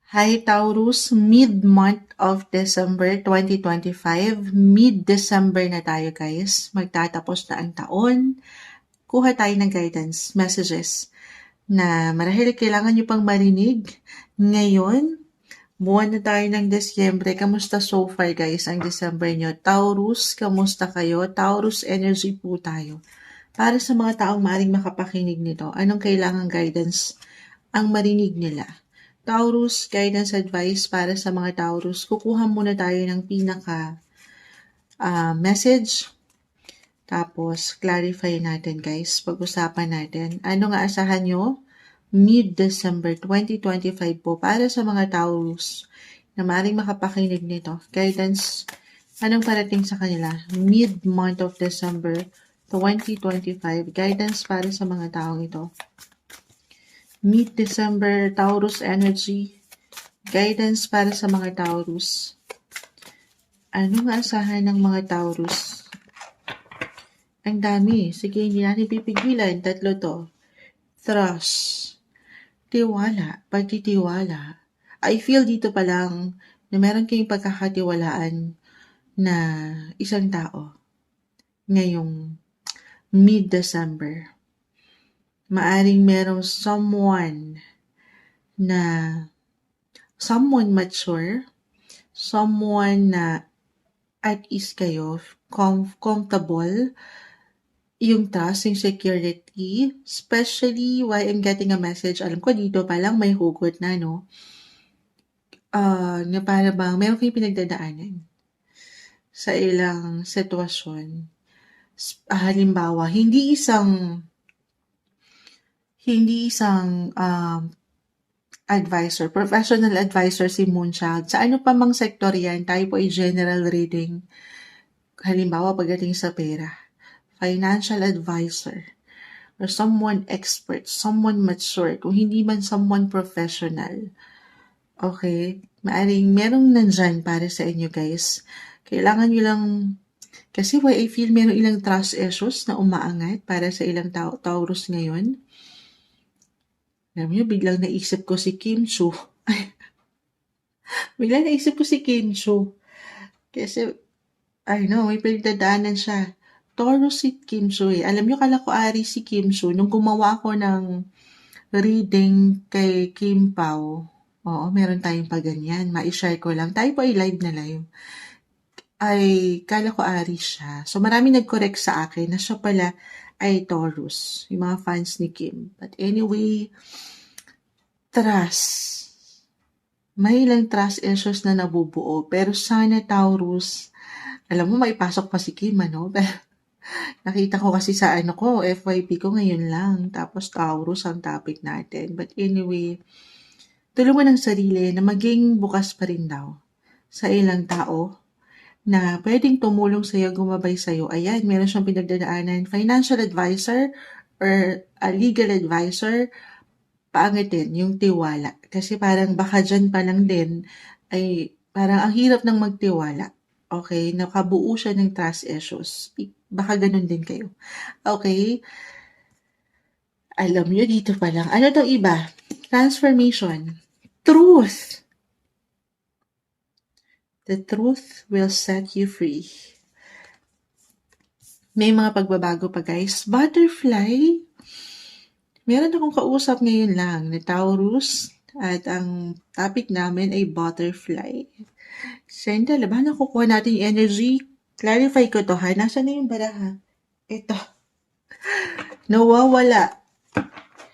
Hi Taurus, mid-month of December 2025. Mid-December na tayo guys. Magtatapos na ang taon. Kuha tayo ng guidance, messages na marahil kailangan nyo pang marinig. Ngayon, buwan na tayo ng Desyembre. Kamusta so far guys ang December nyo? Taurus, kamusta kayo? Taurus energy po tayo. Para sa mga taong maaring makapakinig nito, anong kailangang guidance ang marinig nila? Taurus, guidance advice para sa mga Taurus. Kukuha muna tayo ng pinaka message. Tapos, clarify natin guys. Pag-usapan natin. Ano nga asahan nyo? Mid-December 2025 po para sa mga Taurus na maaaring makapakinig nito. Guidance, anong parating sa kanila? Mid-month of December 2025. Guidance para sa mga taong ito. Mid-December, Taurus energy. Guidance para sa mga Taurus. Ano nga asahan ng mga Taurus? Ang dami. Sige, hindi natin pipigilan. Tatlo to. Trust. Tiwala. Pagtitiwala. I feel dito pa lang na meron kayong pagkakatiwalaan na isang tao ngayong mid-December. Maaring merong someone mature, someone na at ease kayo, comfortable, yung trust, yung security, especially why I'm getting a message, alam ko dito pa lang may hugot na, no? Na para bang meron kayong pinagdadaanan sa ilang sitwasyon. Halimbawa, hindi isang advisor, professional advisor si Moonchild. Sa ano pa mang sektor yan, tayo po ay general reading. Halimbawa, pagdating sa pera, financial advisor, or someone expert, someone mature, kung hindi man someone professional. Okay? Maaring merong nandyan para sa inyo guys. Kailangan nyo lang, kasi why I feel merong ilang trust issues na umaangat para sa ilang Taurus ngayon. Alam niyo, biglang naisip ko si Kim Chu. Biglang naisip ko si Kim Chu. Kasi, I know, may pinagdadaanan siya. Taurus si Kim Chu eh. Alam niyo, kala ko Ari si Kim Chu. Nung gumawa ako ng reading kay Kim Pao, oo, meron tayong paganyan. Ma-share ko lang. Tayo po ay live na live. Ay, kala ko Ari siya. So, marami nag-correct sa akin na siya pala ay Taurus. Yung mga fans ni Kim. But anyway, trust. May ilang trust issues na nabubuo. Pero sana Taurus, alam mo, maipasok pa si Kim, ano? Nakita ko kasi sa FYP ko ngayon lang. Tapos Taurus ang topic natin. But anyway, tulungan ng sarili na maging bukas pa rin daw sa ilang tao na pwedeng tumulong sa'yo, gumabay sa'yo. Ayan, meron siyang pinagdadaanan. Financial advisor or a legal advisor, paangitin yung tiwala. Kasi parang baka dyan pa lang din ay parang ang hirap ng magtiwala. Okay? Nakabuo siya ng trust issues. Baka ganun din kayo. Okay? Alam nyo, dito pa lang. Ano daw iba? Transformation. Truth. The truth will set you free. May mga pagbabago pa guys. Butterfly. Meron akong kausap ngayon lang na Taurus at ang topic namin ay butterfly. Sendal, ba nakukuha natin yung energy? Clarify ko to ha. Nasaan na yung baraha? Ito. Nawawala.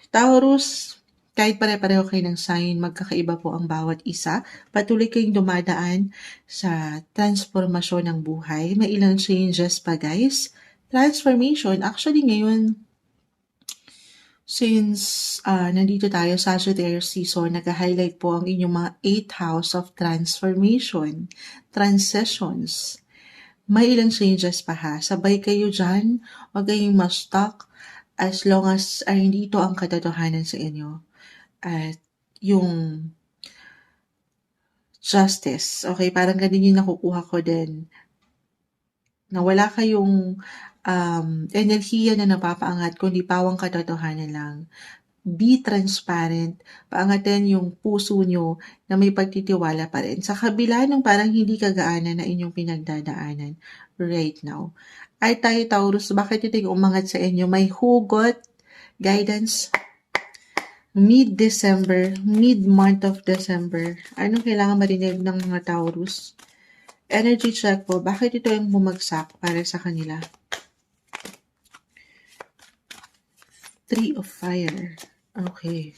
Taurus, kahit pare-pareho kayo ng sign, magkakaiba po ang bawat isa. Patuloy kayong dumadaan sa transformasyon ng buhay. May ilang changes pa guys. Transformation, actually ngayon, since nandito tayo sa Sagittarius season, nag-highlight po ang inyong mga 8th house of transformation, transitions. May ilang changes pa ha. Sabay kayo dyan, huwag kayong ma-stuck as long as ay hindi ito ang katotohanan sa inyo. At yung justice, okay, parang ganun yung nakukuha ko din. Na wala kayong enerhiya na napapaangat, kundi pawang katotohanan lang. be transparent, paangatin yung puso nyo na may pagtitiwala pa rin. Sa kabila ng parang hindi kagaanan na inyong pinagdadaanan right now. Ay tayo Taurus, bakit ito yung umangat sa inyo? May hugot, guidance, mid-December, mid-month of December. Anong kailangan marinig ng mga Taurus? Energy check po, bakit ito yung bumagsak para sa kanila? Three of Fire. Okay.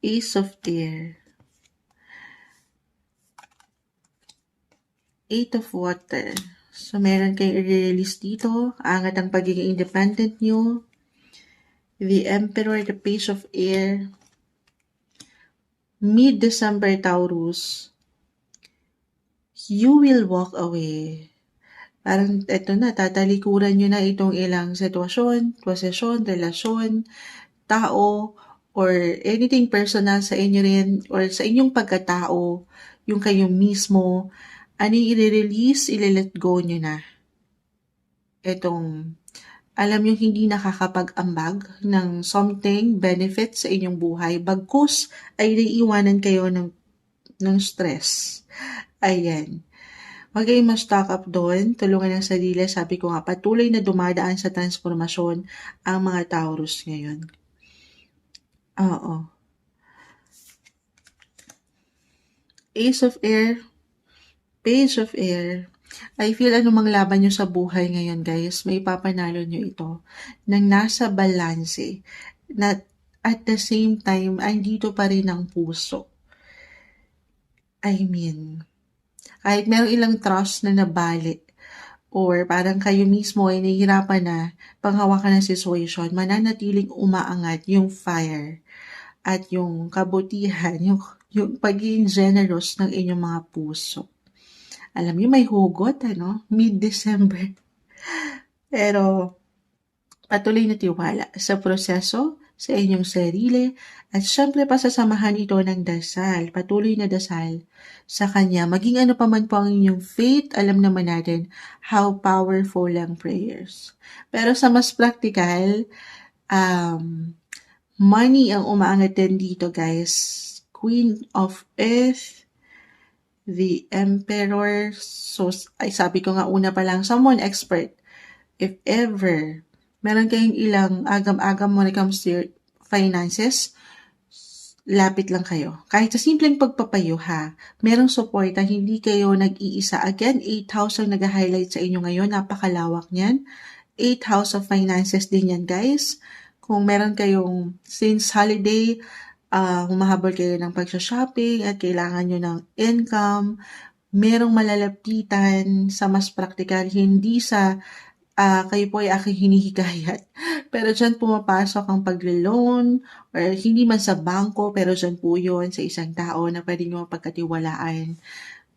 Ace of Air. Eight of Water. So, meron kayong i-release dito. Angat ang pagiging independent nyo. The Emperor, the Page of Air. Mid-December, Taurus. You will walk away. Parang eto na, tatalikuran nyo na itong ilang sitwasyon, posesyon, relasyon, tao, or anything personal sa inyo rin, or sa inyong pagkatao, yung kayo mismo, ano yung i-release, i-let go nyo na. Etong, alam yung hindi nakakapag-ambag ng something, benefit sa inyong buhay, bagkus ay naiiwanan kayo ng stress. Ayan. Huwag kayong ma-stock up doon, tulungan ng sarili. Sabi ko nga, patuloy na dumadaan sa transformasyon ang mga Taurus ngayon. Oo. Ace of Air, Page of Air. I feel anumang laban nyo sa buhay ngayon, guys, may papanalo nyo ito nang nasa balanse na at the same time, andito pa rin ang puso. I mean, kahit merong ilang trust na nabali or parang kayo mismo ay nahihirapan na panghawakan ng situation, mananatiling umaangat yung fire at yung kabutihan, yung pagiging generous ng inyong mga puso. Alam niyo, may hugot, mid-December. Pero, patuloy na tiwala sa proseso, sa inyong sarili, at syempre pasasamahan ito ng dasal, patuloy na dasal sa Kanya. Maging ano pa man po ang inyong faith, alam naman natin how powerful ang prayers. Pero sa mas practical, money ang umaangat din dito, guys. Queen of Earth, the Emperor. So, ay sabi ko nga una pa lang, someone expert. If ever, meron kayong ilang agam-agam when it comes to your finances, lapit lang kayo. Kahit sa simpleng pagpapayo ha, merong suporta, hindi kayo nag-iisa. Again, 8 house ang nag-highlight sa inyo ngayon, napakalawak niyan. 8 house of finances din yan, guys. Kung meron kayong, since holiday, humahabol kayo ng pag-shopping at kailangan nyo ng income, merong malalapitan sa mas practical, hindi sa kayo po ay aking hinihikayat. Pero dyan pumapasok ang paglo-loan or hindi man sa bangko, pero dyan po yun sa isang tao na pwede nyo pagkatiwalaan.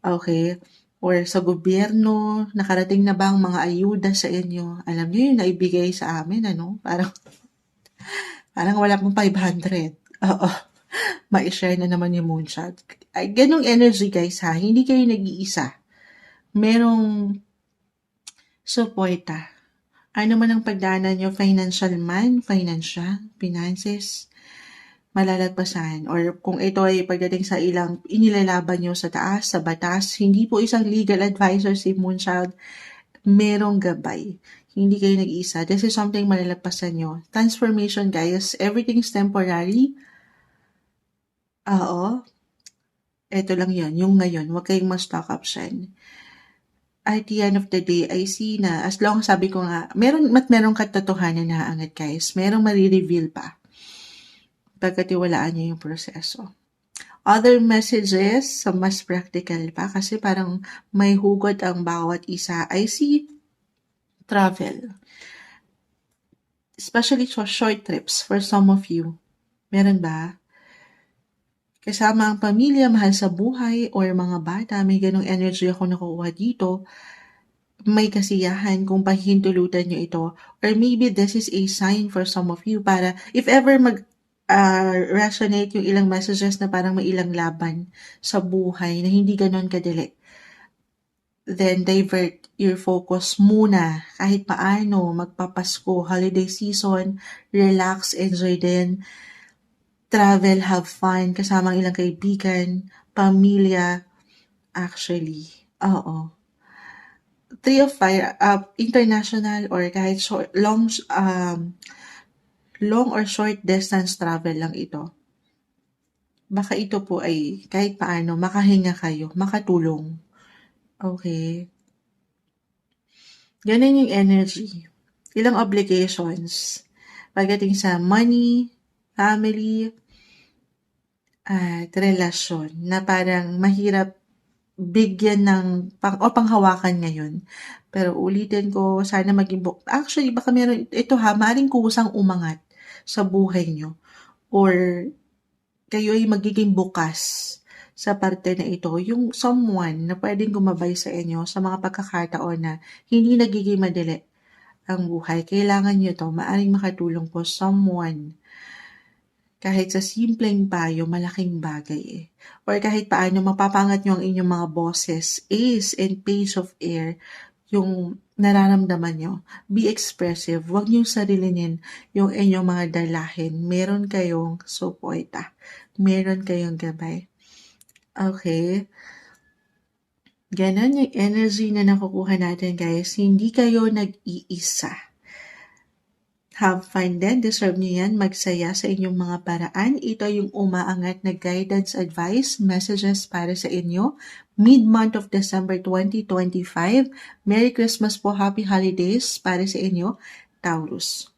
Okay? Or sa gobyerno, nakarating na ba ang mga ayuda sa inyo? Alam nyo yun, naibigay sa amin, Parang wala pong 500. Oo. Ma-share na naman yung moonshot. Ay, ganong energy, guys, ha? Hindi kayo nag-iisa. Merong suporta. Ano man ang pagdaanan nyo, financial man, finances, malalagpasan. Or kung ito ay pagdating sa ilang inilalaban nyo sa taas, sa batas, hindi po isang legal advisor si Moonchild, merong gabay. Hindi kayo nag-iisa. This is something malalagpasan nyo. Transformation, guys. Everything's temporary. Oo. Ito lang yon, yung ngayon. Huwag kayong ma-stock up siyan. At the end of the day, I see na, as long sabi ko nga, merong katotohanan na angat, guys. Merong marireveal pa. Pagkatiwalaan niyo yung proseso. Other messages, sa mas practical pa, kasi parang may hugot ang bawat isa. I see travel. Especially short trips for some of you. Meron ba? Kasama ang pamilya, mahal sa buhay, or mga bata, may ganong energy ako nakuha dito. May kasiyahan kung pahintulutan nyo ito. Or maybe this is a sign for some of you para if ever resonate yung ilang messages na parang may ilang laban sa buhay na hindi ganon kadali. then divert your focus muna kahit paano, magpapasko, holiday season, relax, enjoy din, travel, have fun, kasama ang ilang kaibigan, pamilya, actually. Oo. Three of Fire, international or kahit short, long or short distance travel lang ito. Baka ito po ay kahit paano makahinga kayo, makatulong. Okay. Ganun yung energy. Ilang obligations. Pagdating sa money, family, at relasyon na parang mahirap bigyan ng panghawakan ngayon. Pero ulitin ko, sana maging actually, baka meron, ito ha, maaaring kusang umangat sa buhay nyo. Or kayo ay magiging bukas sa parte na ito, yung someone na pwedeng gumabay sa inyo sa mga pagkakataon na hindi nagiging madali ang buhay. Kailangan nyo to, maaaring makatulong po someone. Kahit sa simpleng payo, malaking bagay eh. Or kahit paano, mapapangat nyo ang inyong mga boses, ace and page of air, yung nararamdaman nyo. Be expressive. Huwag nyo sarilinin yung inyong mga dalahin. Meron kayong suporta. Meron kayong gabay. Okay. Ganon yung energy na nakukuha natin, guys. Hindi kayo nag-iisa. Have fun din. Deserve nyo yan. Magsaya sa inyong mga paraan. Ito yung umaangat na guidance, advice, messages para sa inyo. Mid-month of December 2025. Merry Christmas po. Happy Holidays para sa inyo, Taurus.